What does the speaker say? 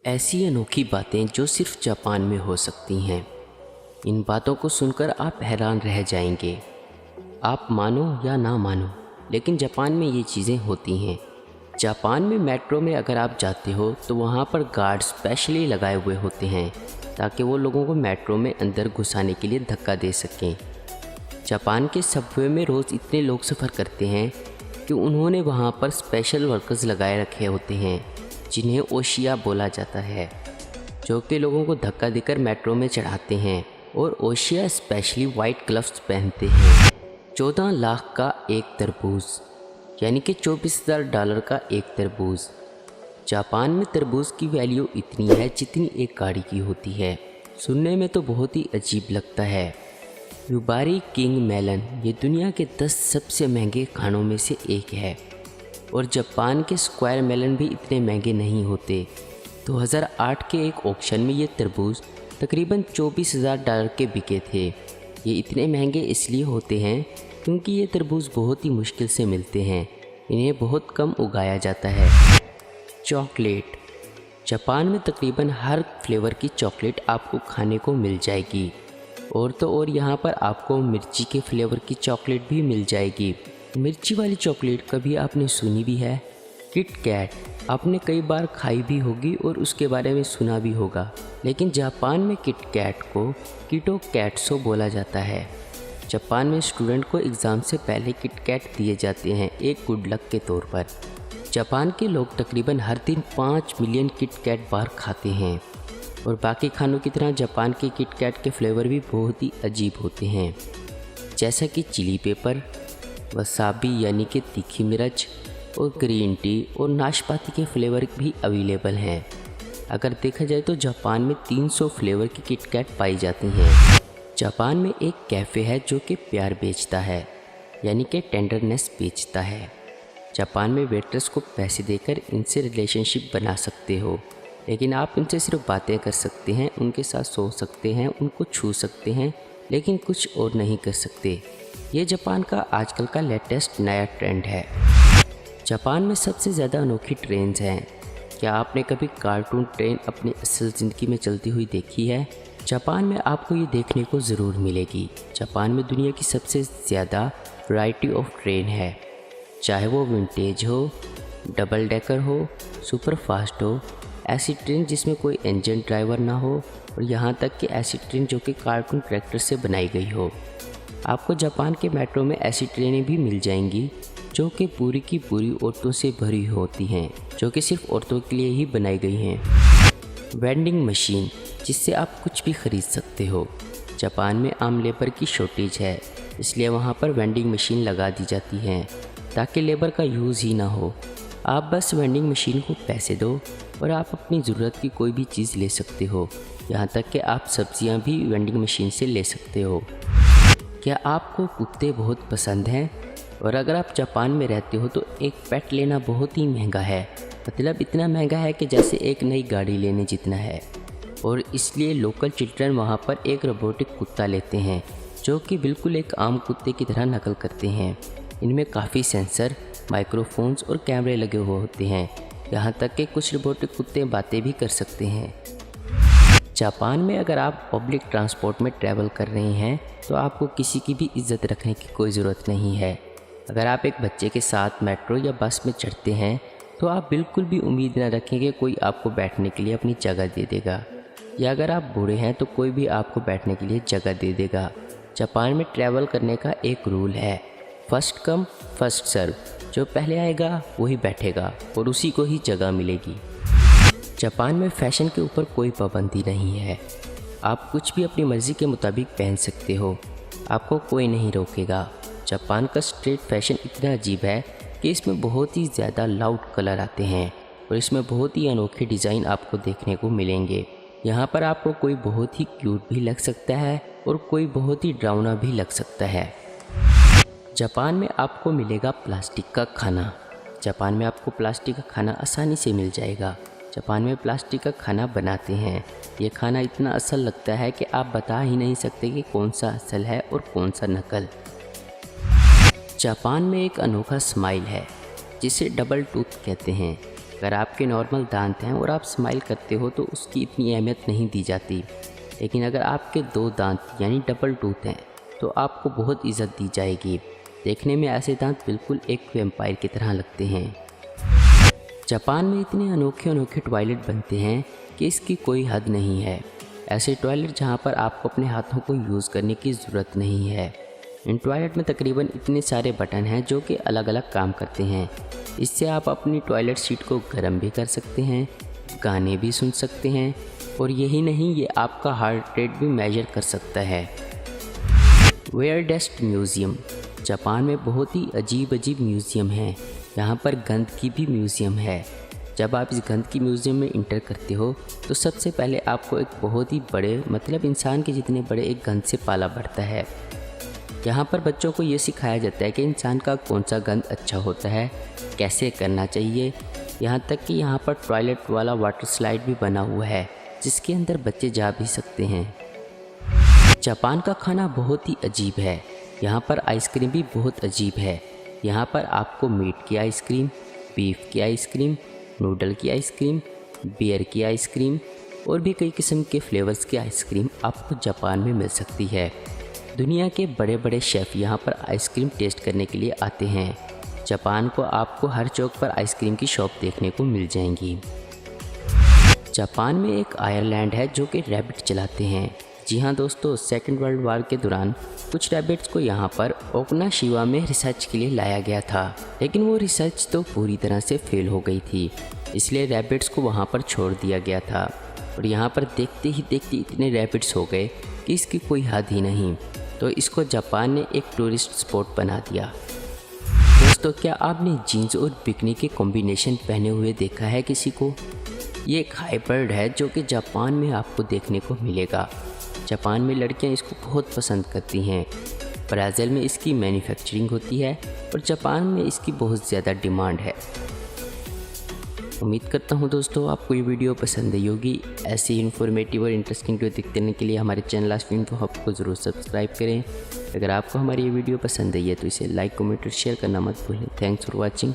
ऐसी अनोखी बातें जो सिर्फ जापान में हो सकती हैं। इन बातों को सुनकर आप हैरान रह जाएंगे। आप मानो या ना मानो, लेकिन जापान में ये चीज़ें होती हैं। जापान में मेट्रो में अगर आप जाते हो तो वहाँ पर गार्ड स्पेशली लगाए हुए होते हैं ताकि वो लोगों को मेट्रो में अंदर घुसाने के लिए धक्का दे सकें। जापान के सबवे में रोज़ इतने लोग सफ़र करते हैं कि उन्होंने वहाँ पर स्पेशल वर्कर्स लगाए रखे होते हैं जिन्हें ओशिया बोला जाता है, जो कि लोगों को धक्का देकर मेट्रो में चढ़ाते हैं। और ओशिया स्पेशली वाइट ग्लव्स पहनते हैं। 14 लाख का एक तरबूज यानी कि $24,000 का एक तरबूज। जापान में तरबूज की वैल्यू इतनी है जितनी एक गाड़ी की होती है। सुनने में तो बहुत ही अजीब लगता है। युबारी किंग मेलन ये दुनिया के 10 सबसे महंगे खानों में से एक है। और जापान के स्क्वायर मेलन भी इतने महंगे नहीं होते। 2008 के एक ऑक्शन में ये तरबूज तकरीबन $24,000 के बिके थे। ये इतने महंगे इसलिए होते हैं क्योंकि ये तरबूज बहुत ही मुश्किल से मिलते हैं। इन्हें बहुत कम उगाया जाता है। चॉकलेट। जापान में तकरीबन हर फ्लेवर की चॉकलेट आपको खाने को मिल जाएगी। और तो और यहाँ पर आपको मिर्ची के फ्लेवर की चॉकलेट भी मिल जाएगी। मिर्ची वाली चॉकलेट कभी आपने सुनी भी है? किट कैट आपने कई बार खाई भी होगी और उसके बारे में सुना भी होगा, लेकिन जापान में किट कैट को किटो कैट्सो बोला जाता है। जापान में स्टूडेंट को एग्ज़ाम से पहले किट कैट दिए जाते हैं एक गुड लक के तौर पर। जापान के लोग तकरीबन हर दिन 5 मिलियन किट कैट बार खाते हैं। और बाकी खानों की तरह जापान के किट कैट के फ्लेवर भी बहुत ही अजीब होते हैं, जैसा कि चिली पेपर, वसाबी यानी कि तीखी मिर्च, और ग्रीन टी और नाशपाती के फ्लेवर भी अवेलेबल हैं। अगर देखा जाए तो जापान में 300 फ्लेवर की किट कैट पाई जाती हैं। जापान में एक कैफ़े है जो कि प्यार बेचता है, यानी कि टेंडरनेस बेचता है। जापान में वेटर्स को पैसे देकर इनसे रिलेशनशिप बना सकते हो, लेकिन आप इनसे सिर्फ बातें कर सकते हैं, उनके साथ सो सकते हैं, उनको छू सकते हैं, लेकिन कुछ और नहीं कर सकते। ये जापान का आजकल का लेटेस्ट नया ट्रेंड है। जापान में सबसे ज़्यादा अनोखी ट्रेन्स हैं। क्या आपने कभी कार्टून ट्रेन अपनी असल ज़िंदगी में चलती हुई देखी है? जापान में आपको ये देखने को ज़रूर मिलेगी। जापान में दुनिया की सबसे ज़्यादा वैरायटी ऑफ ट्रेन है, चाहे वो विंटेज हो, डबल डेकर हो, सुपर फास्ट हो, ऐसी ट्रेन जिसमें कोई इंजन ड्राइवर ना हो, और यहाँ तक कि ऐसी ट्रेन जो कि कार्टून कैरेक्टर से बनाई गई हो। आपको जापान के मेट्रो में ऐसी ट्रेनें भी मिल जाएंगी जो कि पूरी की पूरी औरतों से भरी होती हैं, जो कि सिर्फ औरतों के लिए ही बनाई गई हैं। वेंडिंग मशीन जिससे आप कुछ भी ख़रीद सकते हो। जापान में आम लेबर की शॉर्टेज है, इसलिए वहाँ पर वेंडिंग मशीन लगा दी जाती हैं ताकि लेबर का यूज़ ही ना हो। आप बस वेंडिंग मशीन को पैसे दो और आप अपनी ज़रूरत की कोई भी चीज़ ले सकते हो। यहाँ तक कि आप सब्जियाँ भी वेंडिंग मशीन से ले सकते हो। क्या आपको कुत्ते बहुत पसंद हैं? और अगर आप जापान में रहते हो तो एक पेट लेना बहुत ही महंगा है, मतलब इतना महंगा है कि जैसे एक नई गाड़ी लेने जितना है। और इसलिए लोकल चिल्ड्रन वहाँ पर एक रोबोटिक कुत्ता लेते हैं जो कि बिल्कुल एक आम कुत्ते की तरह नकल करते हैं। इनमें काफ़ी सेंसर, माइक्रोफोन्स और कैमरे लगे हुए होते हैं। यहाँ तक कि कुछ रोबोटिक कुत्ते बातें भी कर सकते हैं। जापान में अगर आप पब्लिक ट्रांसपोर्ट में ट्रैवल कर रहे हैं तो आपको किसी की भी इज्जत रखने की कोई ज़रूरत नहीं है। अगर आप एक बच्चे के साथ मेट्रो या बस में चढ़ते हैं तो आप बिल्कुल भी उम्मीद न रखें कि कोई आपको बैठने के लिए अपनी जगह दे देगा, या अगर आप बूढ़े हैं तो कोई भी आपको बैठने के लिए जगह दे देगा। जापान में ट्रैवल करने का एक रूल है, फर्स्ट कम फर्स्ट सर्व। जो पहले आएगा वही बैठेगा और उसी को ही जगह मिलेगी। जापान में फ़ैशन के ऊपर कोई पाबंदी नहीं है। आप कुछ भी अपनी मर्ज़ी के मुताबिक पहन सकते हो, आपको कोई नहीं रोकेगा। जापान का स्ट्रीट फैशन इतना अजीब है कि इसमें बहुत ही ज़्यादा लाउड कलर आते हैं और इसमें बहुत ही अनोखे डिज़ाइन आपको देखने को मिलेंगे। यहाँ पर आपको कोई बहुत ही क्यूट भी लग सकता है और कोई बहुत ही डरावना भी लग सकता है। जापान में आपको मिलेगा प्लास्टिक का खाना। जापान में आपको प्लास्टिक का खाना आसानी से मिल जाएगा। जापान में प्लास्टिक का खाना बनाते हैं। ये खाना इतना असल लगता है कि आप बता ही नहीं सकते कि कौन सा असल है और कौन सा नकल। जापान में एक अनोखा स्माइल है जिसे डबल टूथ कहते हैं। अगर आपके नॉर्मल दांत हैं और आप स्माइल करते हो तो उसकी इतनी अहमियत नहीं दी जाती, लेकिन अगर आपके 2 दांत यानी डबल टूथ हैं तो आपको बहुत इज़्ज़त दी जाएगी। देखने में ऐसे दांत बिल्कुल एक वैम्पायर की तरह लगते हैं। जापान में इतने अनोखे अनोखे टॉयलेट बनते हैं कि इसकी कोई हद नहीं है। ऐसे टॉयलेट जहाँ पर आपको अपने हाथों को यूज़ करने की ज़रूरत नहीं है। इन टॉयलेट में तकरीबन इतने सारे बटन हैं जो कि अलग अलग काम करते हैं। इससे आप अपनी टॉयलेट सीट को गर्म भी कर सकते हैं, गाने भी सुन सकते हैं और यही नहीं, ये आपका हार्ट रेट भी मेजर कर सकता है। वेयरडेस्ट म्यूज़ियम। जापान में बहुत ही अजीब अजीब म्यूज़ियम हैं। यहाँ पर गंध की भी म्यूज़ियम है। जब आप इस गंध की म्यूज़ियम में इंटर करते हो तो सबसे पहले आपको एक बहुत ही बड़े, मतलब इंसान के जितने बड़े एक गंध से पाला पड़ता है। यहाँ पर बच्चों को ये सिखाया जाता है कि इंसान का कौन सा गंध अच्छा होता है, कैसे करना चाहिए। यहाँ तक कि यहाँ पर टॉयलेट वाला वाटर स्लाइड भी बना हुआ है जिसके अंदर बच्चे जा भी सकते हैं। जापान का खाना बहुत ही अजीब है। यहाँ पर आइसक्रीम भी बहुत अजीब है। यहाँ पर आपको मीट की आइसक्रीम, बीफ की आइसक्रीम, नूडल की आइसक्रीम, बियर की आइसक्रीम और भी कई किस्म के फ्लेवर्स की आइसक्रीम आपको जापान में मिल सकती है। दुनिया के बड़े बड़े शेफ़ यहाँ पर आइसक्रीम टेस्ट करने के लिए आते हैं। जापान को आपको हर चौक पर आइसक्रीम की शॉप देखने को मिल जाएंगी। जापान में एक आयरलैंड है जो कि रैबिट चलाते हैं। जी हाँ दोस्तों, सेकेंड वर्ल्ड वॉर के दौरान कुछ रैबिट्स को यहाँ पर ओकिनावा में रिसर्च के लिए लाया गया था, लेकिन वो रिसर्च तो पूरी तरह से फेल हो गई थी, इसलिए रैबिट्स को वहाँ पर छोड़ दिया गया था। और यहाँ पर देखते ही देखते इतने रैबिट्स हो गए कि इसकी कोई हद ही नहीं, तो इसको जापान ने एक टूरिस्ट स्पॉट बना दिया। दोस्तों, क्या आपने जीन्स और बिकनी के कॉम्बिनेशन पहने हुए देखा है किसी को? ये एक हाइब्रिड है जो कि जापान में आपको देखने को मिलेगा। जापान में लड़कियां इसको बहुत पसंद करती हैं। ब्राज़ील में इसकी मैन्युफैक्चरिंग होती है और जापान में इसकी बहुत ज़्यादा डिमांड है। उम्मीद करता हूँ दोस्तों आपको ये वीडियो पसंद आई होगी। ऐसी इन्फॉर्मेटिव और इंटरेस्टिंग वीडियो देखते रहने के लिए हमारे चैनल आस्फिन हब को ज़रूर सब्सक्राइब करें। अगर आपको हमारी ये वीडियो पसंद आई है तो इसे लाइक, कमेंट और शेयर करना मत भूलें। Thanks for watching.